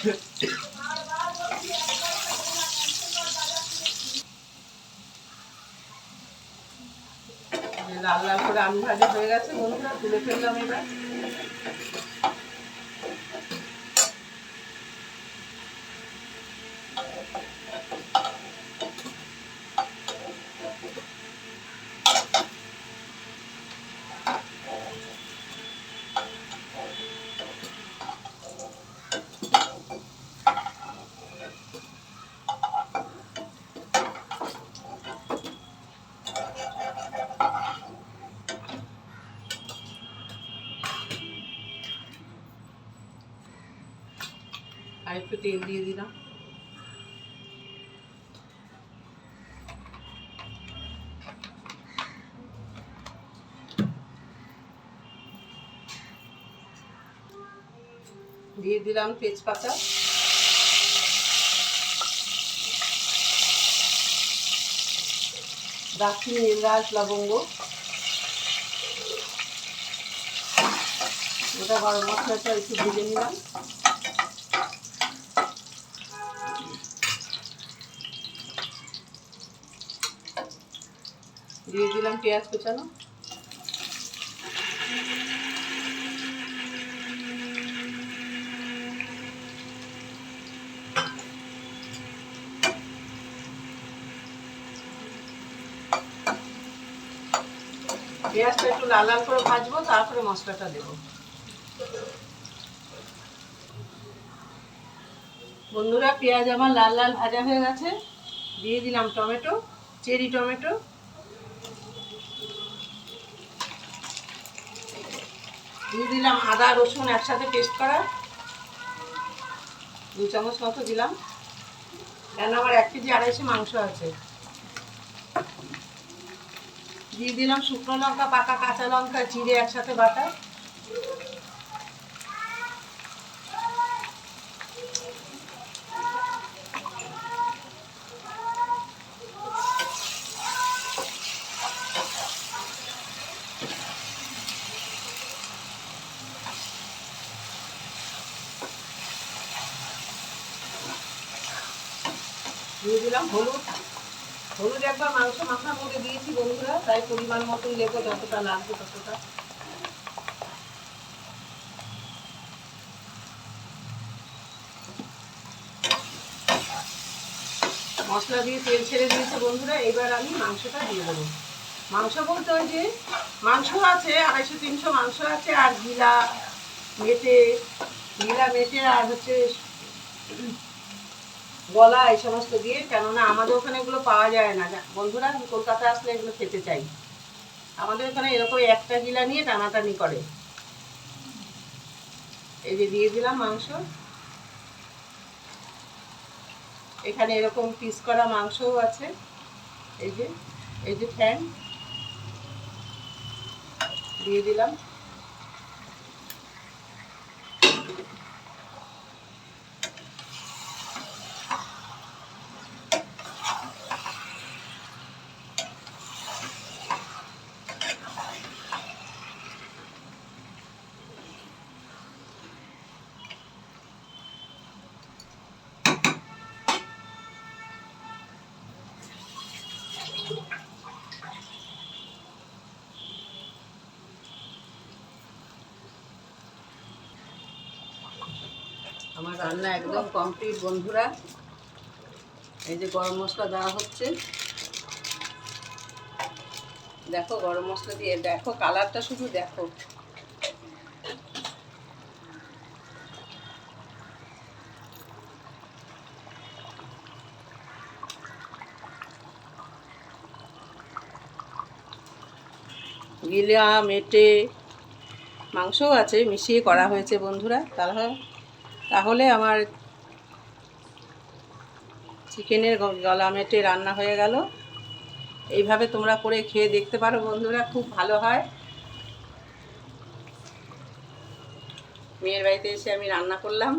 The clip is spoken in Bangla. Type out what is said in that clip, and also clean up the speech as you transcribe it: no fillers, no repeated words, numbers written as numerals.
লাল লাল করে আলু ভাজা হয়ে গেছে বন্ধুরা, তুলে ফেললাম এবার। আর একটু তেল দিয়ে দিলাম। দিয়ে দিলাম তেজপাতা, দারচিনি, এলাচ, লবঙ্গ, ওটা গরম মশলাটা একটু ভেজে নিলাম। দিয়ে দিলাম পেঁয়াজ কুচানো। পেঁয়াজটা একটু লাল লাল করে ভাজবো, তারপরে মশলাটা দেবো। বন্ধুরা, পেঁয়াজ আমার লাল লাল ভাজা হয়ে গেছে। দিয়ে দিলাম টমেটো, চেরি টমেটো। দিয়ে দিলাম আদা রসুন একসাথে পেস্ট করা, 2 চামচ মতো দিলাম, কেন আমার 1 কেজি 250 মাংস আছে। দিয়ে দিলাম শুকনো লঙ্কা, পাকা কাঁচা লঙ্কা চিড়ে একসাথে বাটা। দিয়ে দিলাম হলুদ। হলুদ একবার মাংস মাখার মধ্যে দিয়েছি বন্ধুরা, তাই পরিমাণ মতন দেবো, যতটা লাগবে ততটা। মশলা দিয়ে তেল ছেড়ে দিয়েছে বন্ধুরা, এবার আমি মাংসটা দিয়ে দেবো। মাংস বলতে ওই যে মাংস আছে 250-300 মাংস আছে, আর গিলা মেটে আর হচ্ছে গলা, এই সমস্ত দিয়ে, কেননা আমাদের ওখানে এগুলো পাওয়া যায় না বন্ধুরা। আমি কলকাতা আসলে এগুলো খেতে চাই। আমাদের ওখানে এরকম একটা গিলা নিয়ে টানাটানি করে। এই যে দিয়ে দিলাম মাংস। এখানে এরকম পিস করা মাংসও আছে, এই যে ফ্যান দিয়ে দিলাম। আমার রান্না একদম কমপ্লিট বন্ধুরা। এই যে গরম মশলা দেওয়া হচ্ছে, দেখো গরম মশলা দিয়ে, দেখো কালারটা শুধু দেখো। গিলা মেটে মাংসও আছে, মিশিয়ে করা হয়েছে বন্ধুরা। তাহলে আমার চিকেনের গলা মেটে রান্না হয়ে গেল। এইভাবে তোমরা করে খেয়ে দেখতে পারো বন্ধুরা, খুব ভালো হয়। মেয়ের বাড়িতে এসে আমি রান্না করলাম।